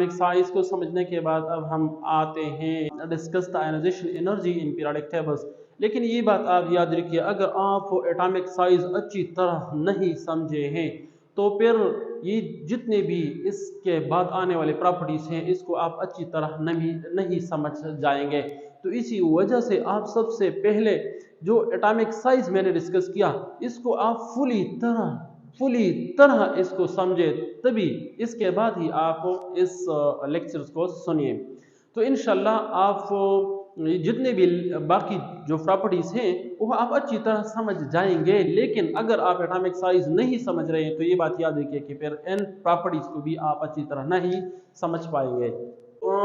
Atomic size को समझने के बाद अब हम आते हैं discuss the ionization energy in periodic tables. लेकिन ये बात आप याद रखिए, अगर आप एटॉमिक साइज अच्छी तरह नहीं समझे हैं तो फिर ये जितने भी इसके बाद आने वाले प्रॉपर्टीज हैं इसको आप अच्छी तरह नहीं समझ जाएंगे। तो इसी वजह से आप सबसे पहले जो एटॉमिक साइज मैंने डिस्कस किया इसको आप फुली तरह इसको समझे, तभी इसके बाद ही आप इस लेक्चर्स को सुनिए। तो इंशाल्लाह आप जितने भी बाकी जो प्रॉपर्टीज हैं वो आप अच्छी तरह समझ जाएंगे। लेकिन अगर आप एटॉमिक साइज नहीं समझ रहे हैं तो ये बात याद रखिए कि फिर इन प्रॉपर्टीज को भी आप अच्छी तरह नहीं समझ पाएंगे।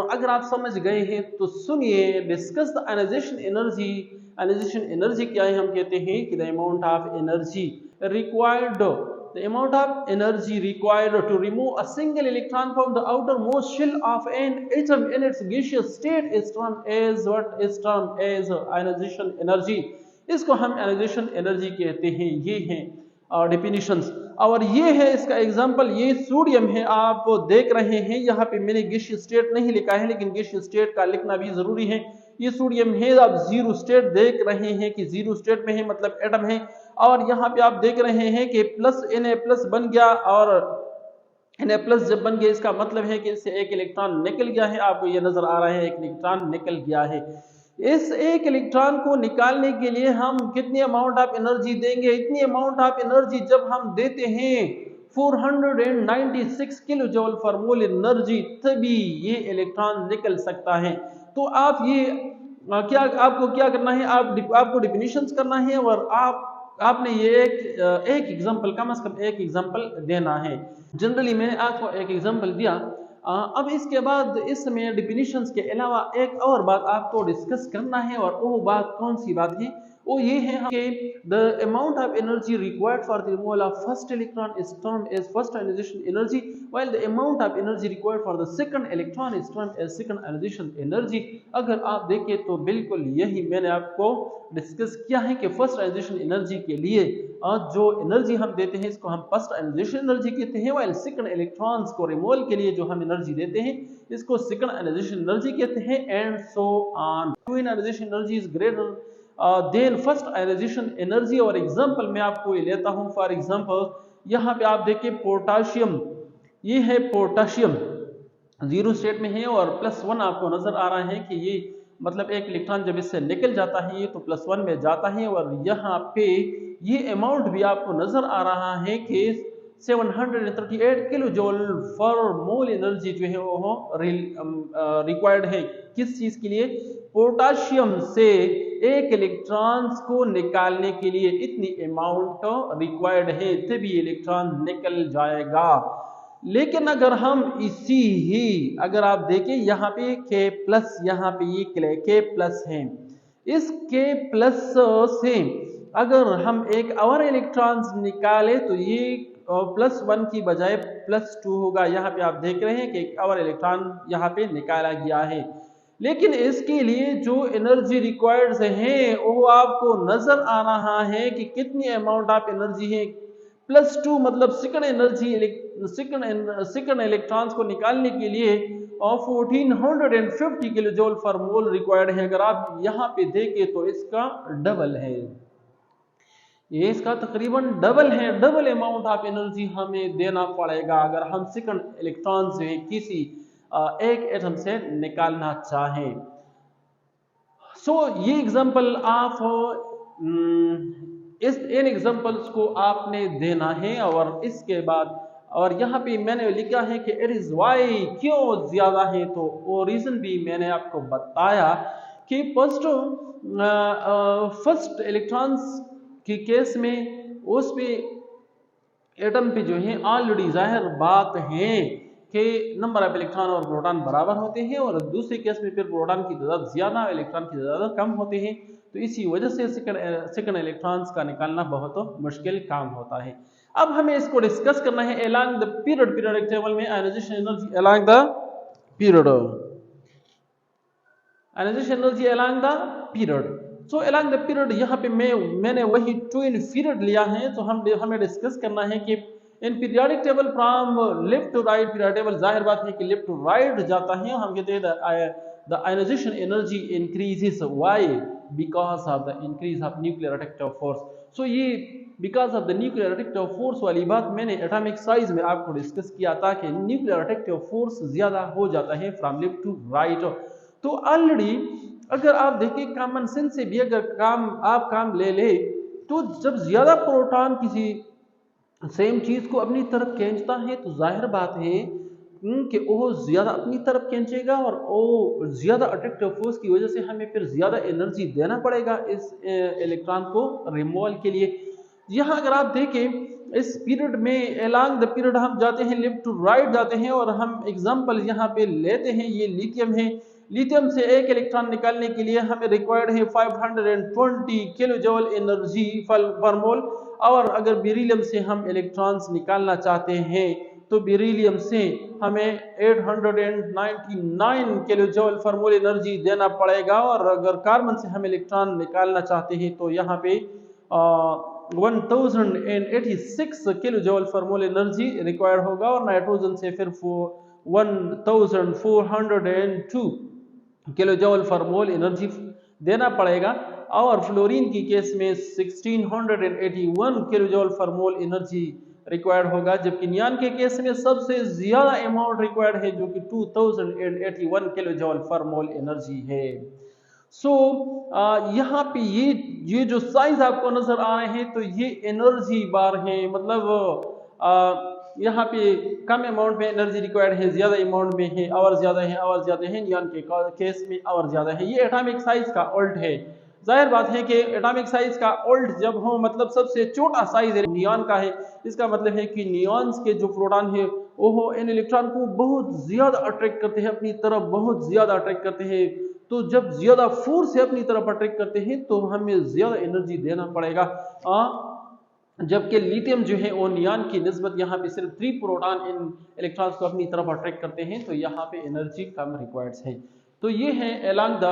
अगर आप समझ गए हैं तो सुनिए, discuss the ionization energy. Ionization energy क्या है? हम कहते हैं कि the amount of energy required, the amount of energy required to remove a single electron from the outermost shell of an atom in its gaseous state is termed as what is termed as ionization energy। इसको हम ionization energy कहते हैं। ये हैं definitions और ये है इसका एग्जांपल। ये सोडियम है, आप देख रहे हैं यहाँ पे मैंने गैसियस स्टेट नहीं लिखा है लेकिन गैसियस स्टेट का लिखना भी जरूरी है। ये सोडियम है, आप जीरो स्टेट देख रहे हैं कि जीरो स्टेट में है मतलब एटम है। और यहाँ पे आप देख रहे हैं कि प्लस Na प्लस बन गया और Na प्लस जब बन गया इसका मतलब है कि इससे एक इलेक्ट्रॉन निकल गया है। आपको ये नजर आ रहा है एक इलेक्ट्रॉन निकल गया है। इस एक इलेक्ट्रॉन को निकालने के लिए हम कितनी अमाउंट ऑफ एनर्जी देंगे? इतनी अमाउंट ऑफ एनर्जी जब हम देते हैं 496 kilo joule for mole energy, तभी ये इलेक्ट्रॉन निकल सकता है। तो आप ये आपको क्या करना है? आपको डिफिनीशंस करना है और आपने ये एक एग्जांपल, कम से कम एक एग्जांपल देना है। जनरली मैंने आपको एक एग्जांपल दिया। अब इसके बाद इसमें डिफिनीशंस के अलावा एक और बात आपको डिस्कस करना है और वो बात कौन सी बात है? वो ये है कि the amount of energy required for the removal of first electron is termed as first ionization energy, while the amount of energy required for the second electron is termed as second ionization energy। अगर आप देखें तो बिल्कुल यही मैंने आपको discuss किया है कि फर्स्ट आयनाइजेशन एनर्जी के लिए जो एनर्जी हम देते हैं इसको हम फर्स्ट आयनाइजेशन एनर्जी कहते हैं, while सेकंड इलेक्ट्रॉन्स को रिमूवल के लिए जो हम एनर्जी देते हैं इसको सेकंड आयनाइजेशन एनर्जी कहते हैं, and so on. Twin ionization energy is greater than first ionization energy. और एग्जांपल मैं आपको ये लेता हूं। फॉर एग्जांपल यहाँ पे आप देखिए पोटाशियम, ये है पोटाशियम जीरो स्टेट में है और +1 आपको नजर आ रहा है कि ये मतलब एक इलेक्ट्रॉन जब इससे निकल जाता है ये तो +1 में जाता है। और यहाँ पे ये अमाउंट भी आपको नजर आ रहा है कि 738 kilo joule for mole energy जो है वो रिक्वायर्ड है। किस चीज के लिए? पोटाशियम से एक इलेक्ट्रॉन्स को निकालने के लिए इतनी अमाउंट रिक्वायर्ड है, तभी इलेक्ट्रॉन निकल जाएगा। लेकिन अगर हम इसी ही अगर आप देखें यहाँ पे K+, यहाँ पे ये K+ है, इस K+ से अगर हम एक और इलेक्ट्रॉन्स निकाले तो ये +1 की बजाय +2 होगा। यहाँ पे आप देख रहे हैं कि एक और इलेक्ट्रॉन यहाँ पे निकाला गया है। लेकिन इसके लिए जो एनर्जी रिक्वायर्ड है वो आपको नजर आ रहा है कि कितनी अमाउंट ऑफ एनर्जी है। +2 मतलब सेकंड इलेक्ट्रॉन्स को निकालने के लिए 1450 kilo joule for mole required है। अगर आप यहाँ पे देखें तो इसका डबल है, ये इसका तकरीबन डबल है। डबल अमाउंट ऑफ एनर्जी हमें देना पड़ेगा अगर हम सेकंड इलेक्ट्रॉन से किसी एक एटम से निकालना चाहें। सो ये एग्जांपल आप इन एग्जांपल्स को आपने देना है और इसके बाद और यहाँ पे मैंने लिखा है कि इट इज वाई, क्यों ज्यादा है, तो वो रीजन भी मैंने आपको बताया कि फर्स्ट इलेक्ट्रॉन्स के केस में उस पे एटम पे जो है ऑलरेडी जाहिर बात है कि नंबर ऑफ इलेक्ट्रॉन और प्रोटॉन बराबर होते हैं और दूसरे केस में फिर प्रोटॉन की तादाद ज्यादा इलेक्ट्रॉन की तादाद कम होते हैं। तो इसी वजह से सेकंड इलेक्ट्रॉन्स का निकालना बहुत मुश्किल काम होता है। अब हमें इसको डिस्कस करना है along the period. Periodic table में ionization energy along the period, ionization energy along the period. So along the period यहाँ पे मैंने वही ट्विन पीरियड लिया है। तो हमें डिस्कस करना है कि in periodic table from left to right, periodic table जाहिर बात है कि लेफ्ट टू राइट जाता है, हम कहते हैं the ionization energy increases, why, because of the increase of nuclear attractive force. So ये because of the nuclear attractive force वाली बात मैंने एटॉमिक साइज में आपको डिस्कस किया था कि न्यूक्लियर अट्रैक्टिव फोर्स ज्यादा हो जाता है फ्रॉम लेफ्ट टू राइट। तो ऑलरेडी अगर आप देखें कॉमन सेंस से भी अगर काम ले ले, तो जब ज्यादा प्रोटॉन किसी सेम चीज को अपनी तरफ खींचता है तो जाहिर बात है कि वो ज्यादा अपनी तरफ खींचेगा और वो ज्यादा अट्रैक्टिव फोर्स की वजह से हमें फिर ज्यादा एनर्जी देना पड़ेगा इस इलेक्ट्रॉन को रिमूवल के लिए। यहाँ अगर आप देखें इस पीरियड में अलोंग द पीरियड हम जाते हैं लेफ्ट टू राइट जाते हैं, और हम एग्जांपल यहाँ पे लेते हैं, ये लिथियम है। लिथियम से एक इलेक्ट्रॉन निकालने के लिए हमें रिक्वायर्ड है 520 किलो जूल एनर्जी पर मोल, और अगर बेरिलियम से हम इलेक्ट्रॉन्स निकालना चाहते हैं तो बेरिलियम से हमें 899 किलो जूल पर मोल एनर्जी देना पड़ेगा, और अगर कार्बन से हम इलेक्ट्रॉन निकालना चाहते हैं तो यहाँ पे 1086 किलो जूल पर मोल एनर्जी रिक्वायर्ड होगा, और नाइट्रोजन से फिर 1402 किलो जूल पर मोल एनर्जी देना पड़ेगा, और फ्लोरीन की केस में 1681 किलो जूल पर मोल एनर्जी रिक्वायर्ड होगा, जबकि नियान के केस में सबसे ज्यादा अमाउंट रिक्वायर्ड है जो कि 2081 किलो जूल पर मोल एनर्जी है। सो यहाँ पे ये जो साइज आपको नजर आ रहे हैं तो ये एनर्जी बार है, मतलब यहाँ पे कम अमाउंट में एनर्जी रिक्वायर्ड है, ज्यादा अमाउंट में है और ज्यादा है, नियॉन के केस में और ज्यादा है। ये एटॉमिक साइज का उल्ट है। जाहिर बात है कि एटॉमिक साइज का उल्ट जब हो, मतलब सबसे छोटा साइज नियॉन का है, इसका मतलब है कि नियॉन्स के जो प्रोटॉन है वो इन इलेक्ट्रॉन को बहुत ज्यादा अट्रैक्ट करते हैं अपनी तरफ, बहुत ज्यादा अट्रैक्ट करते हैं। तो जब ज्यादा फोर्स से अपनी तरफ अट्रैक्ट करते हैं तो हमें ज्यादा एनर्जी देना पड़ेगा, जबकि लिथियम जो है वो नियॉन की निस्बत यहाँ पे सिर्फ 3 प्रोटॉन इन इलेक्ट्रॉन्स को अपनी तरफ अट्रैक्ट करते हैं, तो यहाँ पे एनर्जी कम रिक्वायर्ड है। तो ये है along the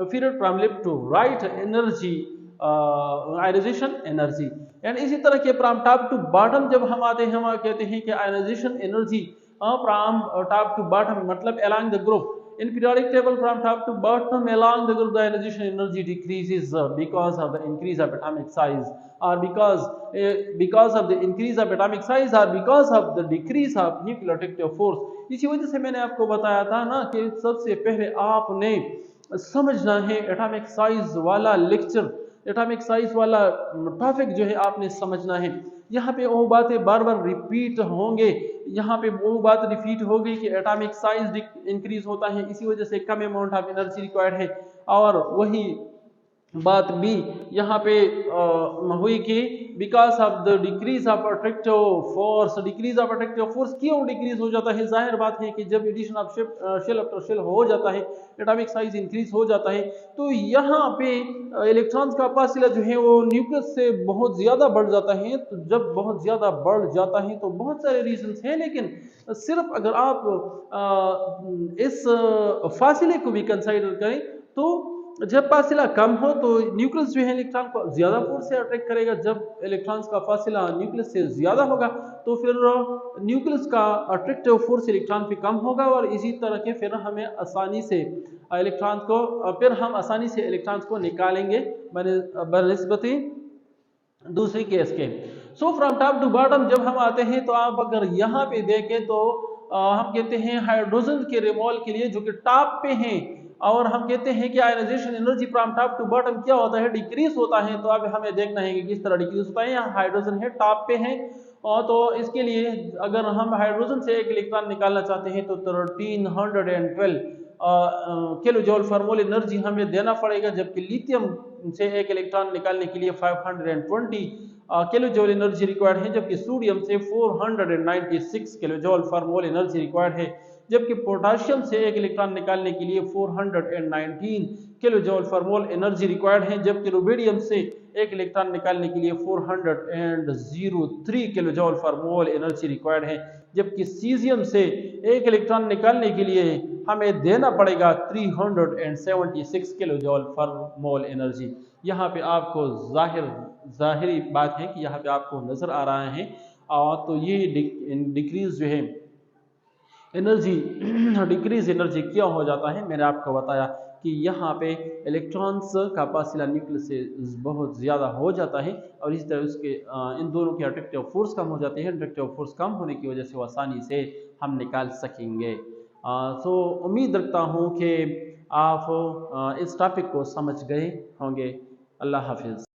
period from left to right energy, ionization energy. And इसी तरह के फ्रॉम टॉप टू बॉटम जब हम आते हैं, हम कहते हैं कि ionization energy from top to bottom, मतलब along the group in periodic table from top to bottom along the group, the ionization energy decreases because of the increase of atomic size, or because of the increase of atomic size, or because of the decrease of nuclear attractive force। इसी वजह से मैंने आपको बताया था ना कि सबसे पहले आपने समझना है एटॉमिक साइज वाला लेक्चर, एटॉमिक साइज वाला टॉपिक जो है आपने समझना है। यहाँ पे वो बातें बार बार रिपीट होंगे, यहाँ पे वो बात रिपीट होगी कि एटॉमिक साइज इंक्रीज होता है, इसी वजह से कम अमाउंट ऑफ एनर्जी रिक्वायर्ड है, और वही बात भी यहाँ पे हुई कि because of the decrease of attractive force. Decrease of attractive force क्यों डिक्रीज हो जाता है? जाहिर बात है कि जब addition of shell after shell हो जाता है, एटॉमिक साइज इंक्रीज हो जाता है, तो यहाँ पे इलेक्ट्रॉन्स का फासला जो है वो न्यूक्लियस से बहुत ज्यादा बढ़ जाता है। तो जब बहुत ज्यादा बढ़ जाता है तो बहुत सारे रीजंस हैं, लेकिन सिर्फ अगर आप इस फासले को भी कंसिडर करें तो जब फासला कम हो तो न्यूक्लियस जो है इलेक्ट्रॉन को ज्यादा फोर्स से अट्रैक्ट करेगा, जब इलेक्ट्रॉन्स का फासला न्यूक्लियस से ज्यादा होगा तो फिर न्यूक्लियस का अट्रैक्टिव फोर्स इलेक्ट्रॉन पे कम होगा, और इसी तरह के फिर हमें आसानी से इलेक्ट्रॉन्स को निकालेंगे बनिस्बती दूसरी केस के। So from top to bottom जब हम आते हैं तो आप अगर यहाँ पे देखें तो हम कहते हैं हाइड्रोजन के रिमूवल के लिए जो कि टॉप पे हैं, और हम कहते हैं कि ionization energy from top to bottom क्या होता है? डिक्रीज होता है। तो अब हमें देखना है कि किस तरह डिक्रीज होता है। यहाँ हाइड्रोजन है, टॉप पे है, और तो इसके लिए अगर हम हाइड्रोजन से एक इलेक्ट्रॉन निकालना चाहते हैं तो 1312 किलो जूल पर मोल एनर्जी हमें देना पड़ेगा, जबकि लिथियम से एक इलेक्ट्रॉन निकालने के लिए 520 किलो जूल एनर्जी रिक्वायर्ड है, जबकि सोडियम से 496 किलो जूल पर मोल एनर्जी रिक्वायर्ड है, जबकि पोटाशियम से एक इलेक्ट्रॉन निकालने के लिए 419 किलो जूल पर मोल एनर्जी रिक्वायर्ड है, जबकि रुबिडियम से एक इलेक्ट्रॉन निकालने के लिए 403 किलो जूल पर मोल एनर्जी रिक्वायर्ड है, जबकि सीजियम से एक इलेक्ट्रॉन निकालने के लिए हमें देना पड़ेगा 376 किलो जूल पर मोल एनर्जी। यहाँ पे आपको जाहिरी बात है कि यहाँ पे आपको नजर आ रहा है तो ये डिक्रीज जो है एनर्जी डिक्रीज एनर्जी क्या हो जाता है, मैंने आपको बताया कि यहाँ पे इलेक्ट्रॉन्स का फासला न्यूक्लियस से बहुत ज़्यादा हो जाता है और इस तरह उसके इन दोनों की अट्रैक्टिव फोर्स कम हो जाती है। अट्रैक्टिव फोर्स कम होने की वजह से वो आसानी से हम निकाल सकेंगे। सो उम्मीद रखता हूँ कि आप इस टॉपिक को समझ गए होंगे। अल्लाह हाफिज़।